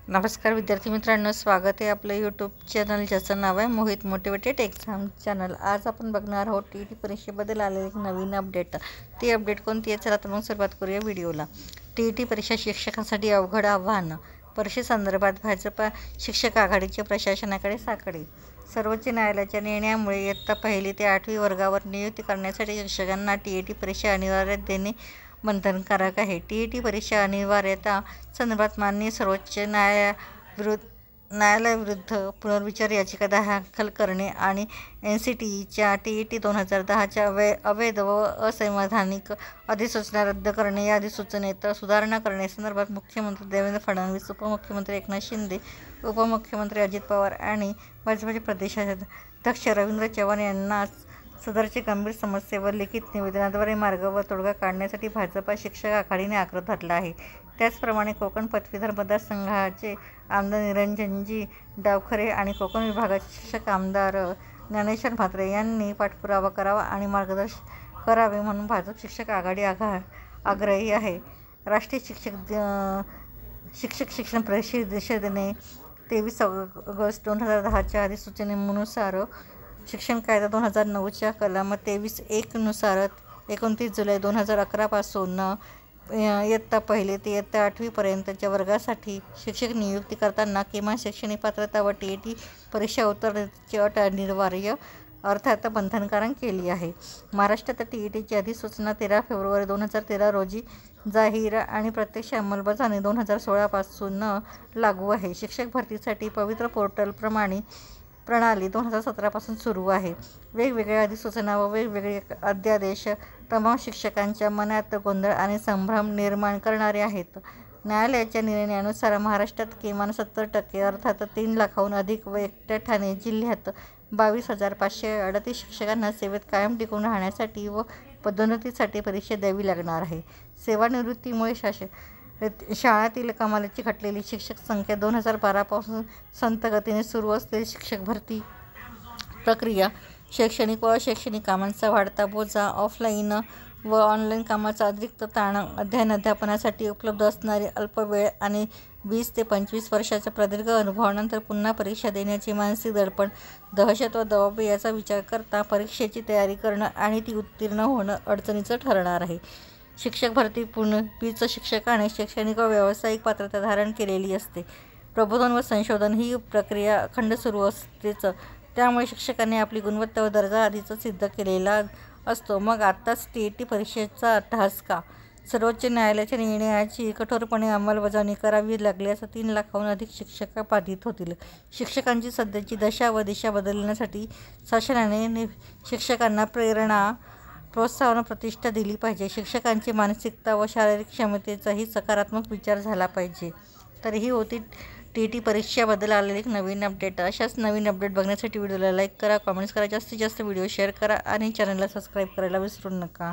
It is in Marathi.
नमस्कार विद्यार्थी मित्रांनो, स्वागत आहे आपलं यूट्यूब चॅनल ज्याचं नाव आहे मोहित मोटिवेटेड एक्झाम चॅनल। आज आपण बघणार आहोत TET परीक्षेबद्दल आलेले एक नवीन अपडेट। ती अपडेट कोणती आहे, चला तर मग सुरुवात करूया व्हिडिओला। TET परीक्षा शिक्षकांसाठी अवघड आव्हान, परीक्षेसंदर्भात भाजपा शिक्षक आघाडीचे प्रशासनाकडे साकडे। सर्वोच्च न्यायालयाच्या निर्णयामुळे इयत्ता 1ली ते 8वी वर्गावर नियुक्ती करण्यासाठी शिक्षकांना TET परीक्षा अनिवार्य देणे बंधनकारक आहे। TET परीक्षा अनिवार्यता संदर्भात माननीय सर्वोच्च न्यायालयाविरुद्ध पुनर्विचार याचिका दाखल करणे आणि NCTEच्या TET 2010च्या अवैध व असंवैधानिक अधिसूचना रद्द करणे, या अधिसूचनेत सुधारणा करण्यासंदर्भात मुख्यमंत्री देवेंद्र फडणवीस, उपमुख्यमंत्री एकनाथ शिंदे, उपमुख्यमंत्री अजित पवार आणि भाजपचे प्रदेशाध्यक्ष रवींद्र चव्हाण यांना सदरची गंभीर समस्येवर लिखित निवेदनाद्वारे मार्ग व तोडगा काढण्यासाठी भाजपा शिक्षक आघाडीने आग्रह धरला आहे। त्याचप्रमाणे कोकण पदवीधर मतदारसंघाचे आमदार निरंजनजी डावखरे आणि कोकण विभागाचे शिक्षक आमदार ज्ञानेश्वर म्हात्रे यांनी पाठपुरावा करावा आणि मार्गदर्शन करावे म्हणून भाजप शिक्षक आघाडी आग्रही आहे। राष्ट्रीय शिक्षक शिक्षण परिषदेने 23 ऑगस्ट 2010च्या अधिसूचनेनुसार शिक्षण कायदा 2009च्या कलम 23(1) नुसार 29 जुलै 2011 पासून इयत्ता 1ली ते इयत्ता 8वी पर्यंतच्या वर्गासाठी शिक्षक नियुक्ती करताना किमान शैक्षणिक पात्रता व TET परीक्षा उत्तीर्णतेची अट अनिवार्य अर्थात बंधनकारक केली आहे। महाराष्ट्रात TETची अधिसूचना 13 फेब्रुवारी 2013 रोजी जाहीर आणि प्रत्यक्ष अंमलबजावणी 2016 पासून लागू आहे। शिक्षक भरतीसाठी पवित्र पोर्टल प्रणाली 2017 पासून सुरू आहे। वेगवेगळ्या अधिसूचना व वेगवेगळे अध्यादेश तमाम शिक्षकांच्या मनात गोंधळ आणि संभ्रम निर्माण करणारे आहेत। न्यायालयाच्या निर्णयानुसार महाराष्ट्रात किमान 70% अर्थात 3 लाखाहून अधिक व एकट्या ठाणे जिल्ह्यात 22,538 शिक्षकांना सेवेत कायम टिकून राहण्यासाठी व पदोन्नतीसाठी परीक्षा द्यावी लागणार आहे। सेवानिवृत्तीमुळे शाळांतील कमालीची घटलेली शिक्षक संख्या 2012 पासून संथ गतीने सुरू असलेली शिक्षक भरती प्रक्रिया, शैक्षणिक व अशैक्षणिक कामांचा वाढता बोजा, ऑफलाईन व ऑनलाईन कामाचा अतिरिक्त ताण, अध्यापनासाठी उपलब्ध असणारी अल्प वेळ आणि 20 ते 25 वर्षाच्या प्रदीर्घ अनुभवानंतर पुन्हा परीक्षा देण्याचे मानसिक दडपण, दहशत व दबाव याचा विचार करता परीक्षेची तयारी करणं आणि ती उत्तीर्ण होणं अडचणीचं ठरणार आहे। शिक्षक भरती पूर्वीच शिक्षकाने शैक्षणिक व व्यावसायिक पात्रता धारण केलेली असते। प्रबोधन व संशोधन ही प्रक्रिया अखंड सुरू असतेच, त्यामुळे शिक्षकांनी आपली गुणवत्ता व दर्जा आधीच सिद्ध केलेला असतो। मग आत्ताच TET परीक्षेचा अट्टहास का? सर्वोच्च न्यायालयाच्या निर्णयाची कठोरपणे अंमलबजावणी करावी लागल्यास 3 लाखाहून अधिक शिक्षक बाधित होतील। शिक्षकांची सध्याची दशा व दिशा बदलण्यासाठी शासनाने शिक्षकांना प्रेरणा, प्रोत्साहन व प्रतिष्ठा दिली पाहिजे। शिक्षकांची मानसिकता व शारीरिक क्षमतेचाही सकारात्मक विचार झाला पाहिजे। तर ही होती TET परीक्षेबद्दल आलेली एक नवीन अपडेट। अशाच नवीन अपडेट बघण्यासाठी व्हिडिओला लाईक करा, कमेंट्स करा, जास्तीत जास्त व्हिडिओ शेअर करा आणि चॅनलला सबस्क्राईब करायला विसरू नका।